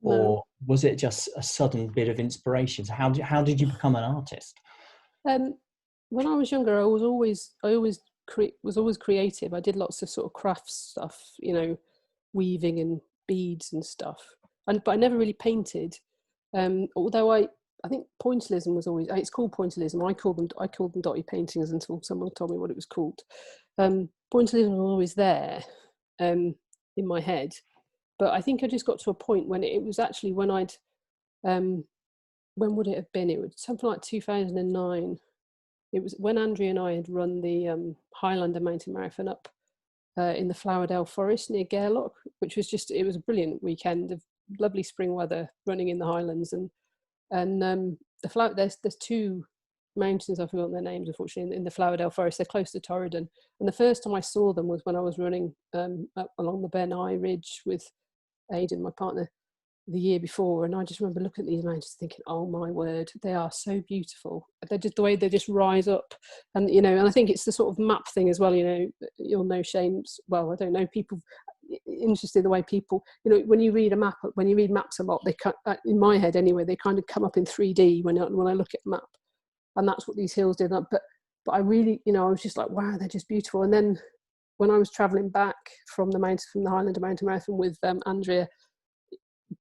or was it just a sudden bit of inspiration? So how did you become an artist? When I was younger, I was always creative. I did lots of sort of crafts stuff, you know, weaving and beads and stuff. But I never really painted. Although I think pointillism was always, it's called pointillism. I called them dotty paintings until someone told me what it was called. Pointillism was always there in my head, but I think I just got to a point when it was actually when I'd when would it have been? It was something like 2009. It was when Andrea and I had run the Highlander Mountain Marathon up in the Flowerdale Forest near Gairloch, which was it was a brilliant weekend of lovely spring weather running in the Highlands. And there's two mountains, I've forgotten their names, unfortunately, in the Flowerdale Forest. They're close to Torridon. And the first time I saw them was when I was running up along the Ben Eye Ridge with Aidan, my partner, the year before, and I just remember looking at these mountains thinking, oh my word, they are so beautiful. They're just the way they just rise up. And you know, and I think it's the sort of map thing as well, you know. You'll know Shane's, well, I don't know, people interested in the way people, you know, when you read maps a lot, they in my head anyway, they kind of come up in 3D when I look at a map. And that's what these hills did. But I really, you know, I was just like, wow, they're just beautiful. And then when I was traveling back from the Highlander Mountain Marathon with Andrea,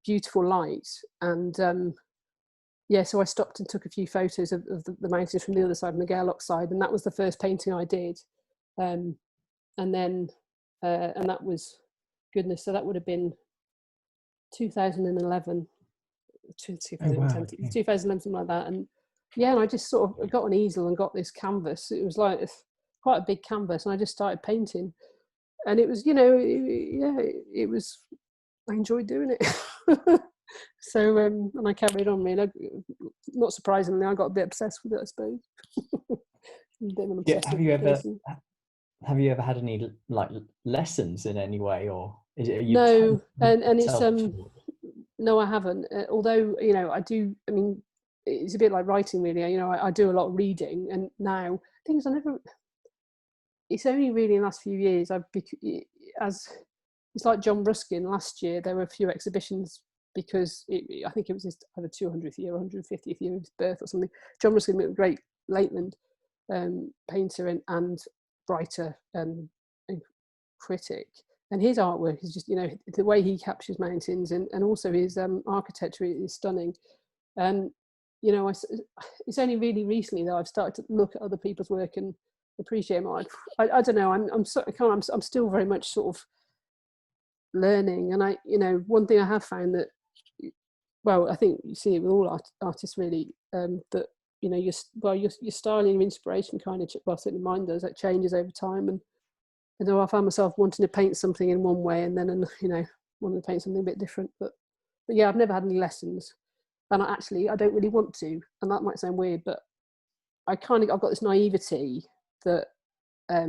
beautiful light, and so I stopped and took a few photos of the mountains from the other side, from the Gairloch side, and that was the first painting I did. And then and that was, goodness, so that would have been 2011, 2010, Oh, wow. 2011, something like that. And yeah, and I just sort of got an easel and got this canvas. It was like quite a big canvas, and I just started painting, and it was, you know, it was, I enjoyed doing it. So and I carried on, really. Not surprisingly, I got a bit obsessed with it, I suppose. Have you ever had any like lessons in any way, or is it, are you no? And it's no, I haven't. Although, you know, I do. I mean, it's a bit like writing, really. You know, I do a lot of reading, and now things I never. It's only really in the last few years it's like John Ruskin last year. There were a few exhibitions because I think it was his either 200th year or 150th year of his birth or something. John Ruskin, a great Lakeland painter and writer and critic. And his artwork is just, you know, the way he captures mountains and also his architecture is stunning. And, you know, it's only really recently that I've started to look at other people's work and appreciate more. I don't know, I'm still very much sort of learning. And you know, one thing I have found that, well, I think you see it with all artists really, that, you know, your style and your inspiration kind of, well, certainly mine does, that changes over time. And you know, I found myself wanting to paint something in one way and then, you know, wanting to paint something a bit different. But yeah, I've never had any lessons, and I don't really want to. And that might sound weird, but I've got this naivety that I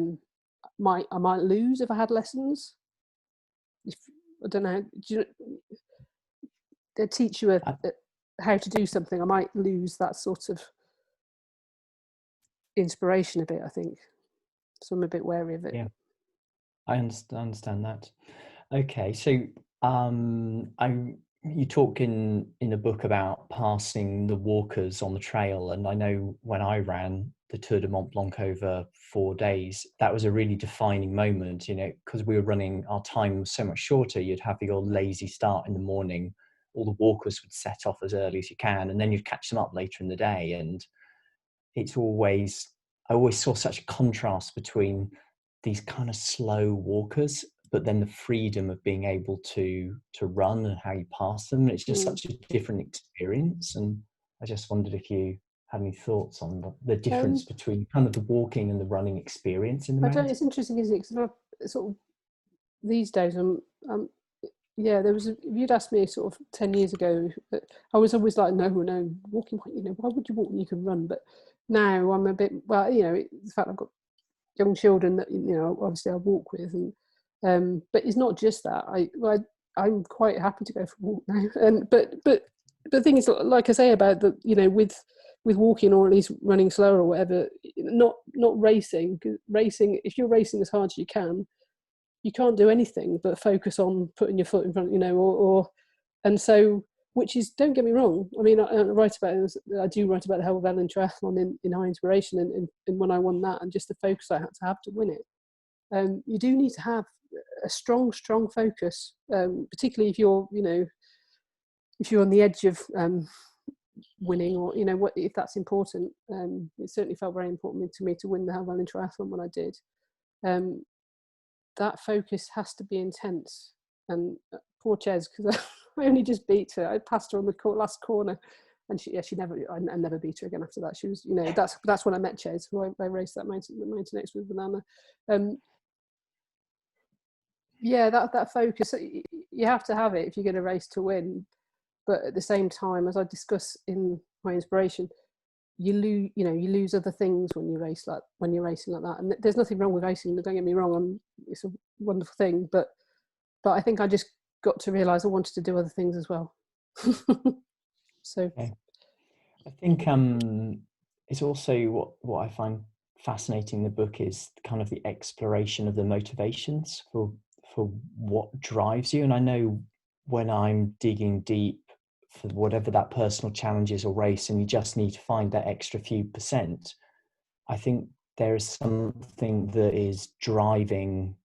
might lose if I had lessons. I don't know. They teach you how to do something. I might lose that sort of inspiration a bit, I think. So I'm a bit wary of it. Yeah, I understand that. Okay, so you talk in a book about passing the walkers on the trail, and I know when I ran the Tour de Mont Blanc over 4 days, that was a really defining moment, you know, because we were running, our time was so much shorter. You'd have your lazy start in the morning, all the walkers would set off as early as you can, and then you'd catch them up later in the day. And I always saw such a contrast between these kind of slow walkers, but then the freedom of being able to run and how you pass them. It's just such a different experience. And I just wondered if you had any thoughts on the difference between kind of the walking and the running experience in the mountains. It's interesting, isn't it? Because sort of these days, yeah, if you'd asked me sort of 10 years ago, I was always like, no, walking, you know, why would you walk when you can run? But now I'm a bit, well, you know, the fact I've got young children that, you know, obviously I walk with, and but it's not just that. I'm quite happy to go for a walk now. And but the thing is, like I say about the, you know, with walking or at least running slower or whatever, not racing. 'Cause racing, if you're racing as hard as you can't do anything but focus on putting your foot in front, you know, and so, which is, don't get me wrong, I mean, I write about it, I do write about the whole Vallon Triathlon in High Inspiration, and when I won that, and just the focus I had to have to win it. You do need to have a strong focus, particularly if you're, you know, if you're on the edge of winning, or, you know, what if that's important. It certainly felt very important to me to win the whole Vallon Triathlon when I did. That focus has to be intense. And poor Ches, because I only just beat her. I passed her on the last corner, and she I never beat her again after that. She was, you know, that's when I met Ches, who I raced that mountain next with Banana. Yeah, that focus, you have to have it if you're going to race to win. But at the same time, as I discuss in my inspiration, you lose other things when you're racing like that. And there's nothing wrong with racing, don't get me wrong, it's a wonderful thing, but I think I just got to realise I wanted to do other things as well. So okay. I think it's also what I find fascinating in the book is kind of the exploration of the motivations for what drives you. And I know when I'm digging deep for whatever that personal challenge is or race, and you just need to find that extra few percent, I think there is something that is driving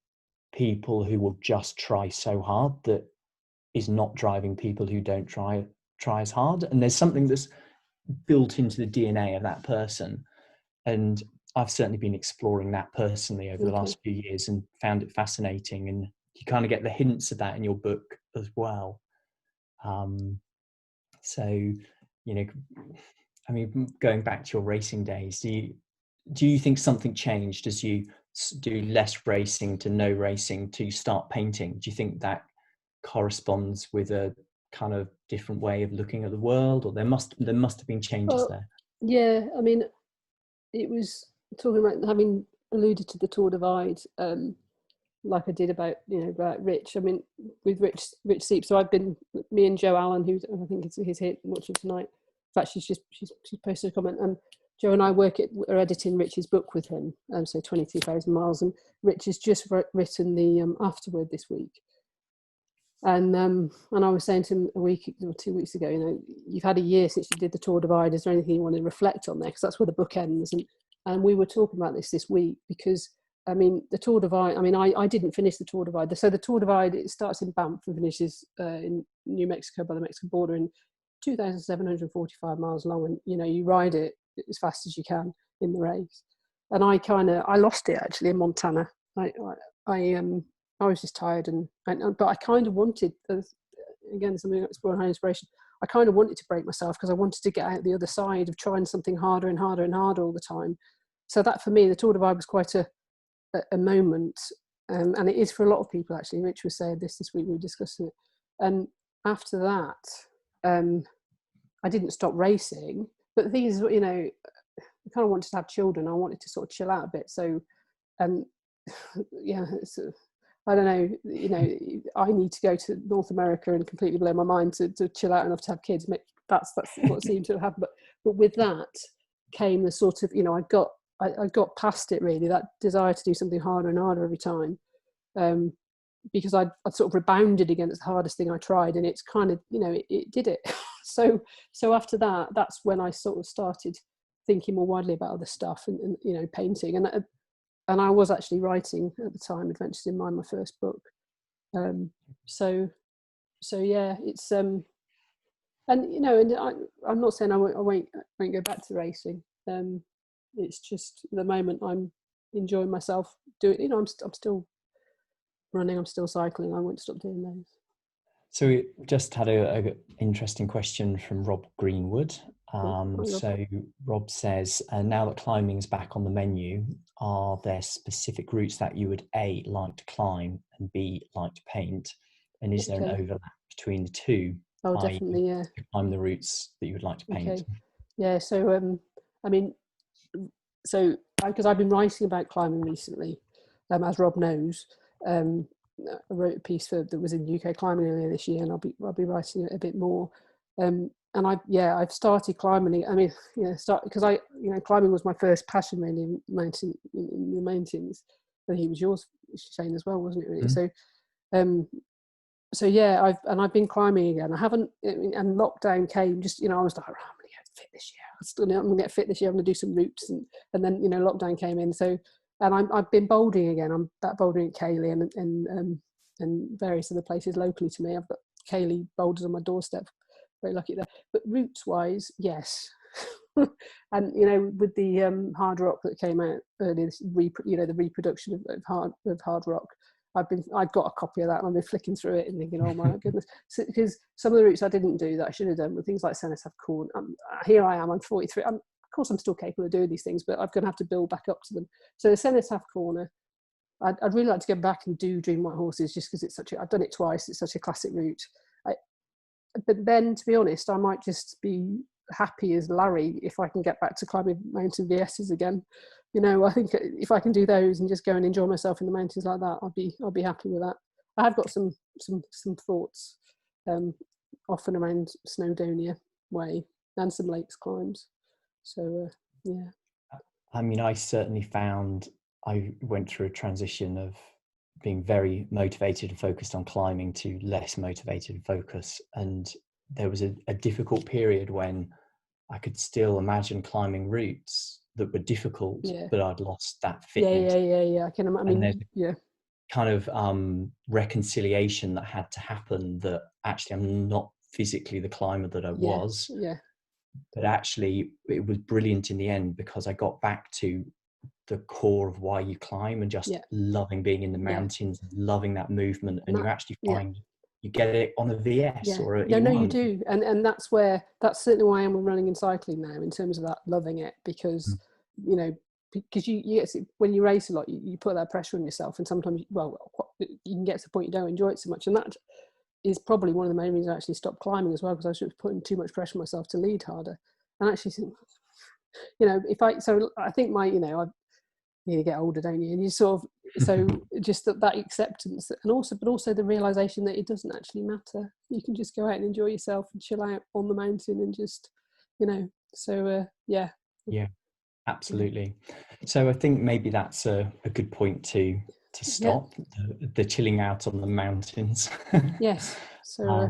people who will just try so hard that is not driving people who don't try as hard. And there's something that's built into the DNA of that person. And I've certainly been exploring that personally over the last few years and found it fascinating. And you kind of get the hints of that in your book as well. So, you know, I mean, going back to your racing days, do you think something changed as you do less racing to no racing to start painting? Do you think that corresponds with a kind of different way of looking at the world, or there must have been changes there? Yeah, I mean, it was talking about, having alluded to the Tour Divide, like I did about, you know, about Rich. I mean, with Rich Seep. So I've been, me and Joe Allen, who I think he's here watching tonight. In fact, she's posted a comment. And Joe and I are editing Rich's book with him. So 22,000 miles, and Rich has just written the afterword this week. And I was saying to him a week or 2 weeks ago, you know, you've had a year since you did the Tour Divide. Is there anything you want to reflect on there? Because that's where the book ends. And we were talking about this week, because I mean, the Tour Divide, I mean, I didn't finish the Tour Divide. So the Tour Divide, it starts in Banff and finishes in New Mexico by the Mexican border, in 2,745 miles long. And, you know, you ride it as fast as you can in the race. And I lost it actually in Montana. I was just tired, but I kind of wanted, again, something like Exploring High Inspiration, I kind of wanted to break myself, because I wanted to get out the other side of trying something harder and harder and harder all the time. So that, for me, the Tour Divide was quite a moment, and it is for a lot of people actually. Rich was saying this week, we were discussing it, and after that I didn't stop racing. But the thing is, you know, I kind of wanted to have children. I wanted to sort of chill out a bit. So yeah, I don't know, you know, I need to go to North America and completely blow my mind to chill out enough to have kids. That's what seemed to have happened. But with that came the sort of, you know, I got past it, really, that desire to do something harder and harder every time, because I'd sort of rebounded against the hardest thing I tried, and it's kind of, you know, it did it. so after that, that's when I sort of started thinking more widely about other stuff, and you know, painting, and I was actually writing at the time, Adventures in Mind, my first book. So yeah, it's and you know, and I'm not saying I won't go back to racing. It's just at the moment I'm enjoying myself doing, you know, I'm still running, I'm still cycling. I won't stop doing those. So we just had a interesting question from Rob Greenwood. So Rob says, now that climbing is back on the menu, are there specific routes that you would A, like to climb, and B, like to paint? And is there an overlap between the two? Oh, definitely, yeah. To climb the routes that you would like to paint? Okay. Yeah, so I mean, so because I've been writing about climbing recently, as Rob knows, I wrote a piece that was in UK Climbing earlier this year, and I'll be writing it a bit more. And I've started climbing. I mean, because climbing was my first passion really in the mountains. I think it was yours, Shane, as well, wasn't it? Really? So I've been climbing again. I haven't, and lockdown came. Just I was like, I'm gonna get fit this year. I'm gonna get fit this year. I'm gonna do some routes, and then lockdown came in. So I've been bouldering again. I'm back bouldering at Cayley and various other places locally to me. I've got Cayley boulders on my doorstep. Very lucky there. But routes wise, yes. And with the hard rock that came out earlier, the reproduction of hard rock, I've got a copy of that, and I've been flicking through it and thinking, oh my goodness, because some of the routes I didn't do that I should have done, with things like Cenotaph Corner. Here I am, I'm 43. Of course I'm still capable of doing these things, but I'm going to have to build back up to them. So the Cenotaph Corner, I'd really like to go back and do Dream White Horses, just because I've done it twice. It's such a classic route. But then, to be honest, I might just be happy as Larry if I can get back to climbing mountain VSs again. I think if I can do those and just go and enjoy myself in the mountains like that, I'll be happy with that. I have got some thoughts, often around Snowdonia Way and some lakes climbs. So yeah. I mean, I certainly found I went through a transition of being very motivated and focused on climbing to less motivated and focused. And there was a difficult period when I could still imagine climbing routes that were difficult, but I'd lost that fitness. Yeah. I can imagine. And there's kind of reconciliation that had to happen, that actually I'm not physically the climber that I was. Yeah. But actually it was brilliant in the end, because I got back to the core of why you climb, and just loving being in the mountains, loving that movement, and you actually find you get it on a VS or a E1. You do, and that's certainly why I'm running and cycling now, in terms of that, loving it, because because you get, when you race a lot, you put that pressure on yourself, and sometimes you can get to the point you don't enjoy it so much, and that is probably one of the main reasons I actually stopped climbing as well, because I was just putting too much pressure on myself to lead harder. And actually think, I think you get older, don't you? And you sort of, so just that acceptance, and also the realization that it doesn't actually matter. You can just go out and enjoy yourself and chill out on the mountain, and just, Yeah, absolutely. So I think maybe that's a good point to stop the chilling out on the mountains. Yes. So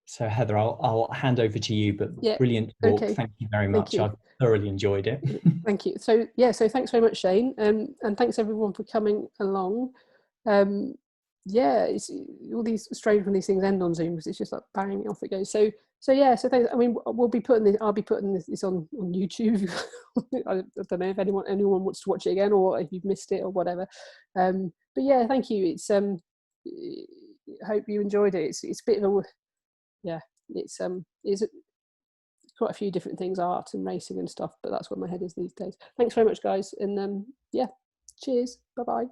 so Heather, I'll hand over to you, but brilliant talk. Okay. Thank you very much. I've thoroughly enjoyed it. Thank you. So thanks very much, Shane, and thanks everyone for coming along. It's all these strange when these things end on Zoom, because it's just like bang, off it goes. So thanks. I mean, I'll be putting this on YouTube. I don't know if anyone wants to watch it again, or if you've missed it or whatever. But yeah, thank you. It's hope you enjoyed it. It's a bit of a it's quite a few different things, art and racing and stuff, but that's where my head is these days. Thanks very much, guys, and cheers. Bye bye.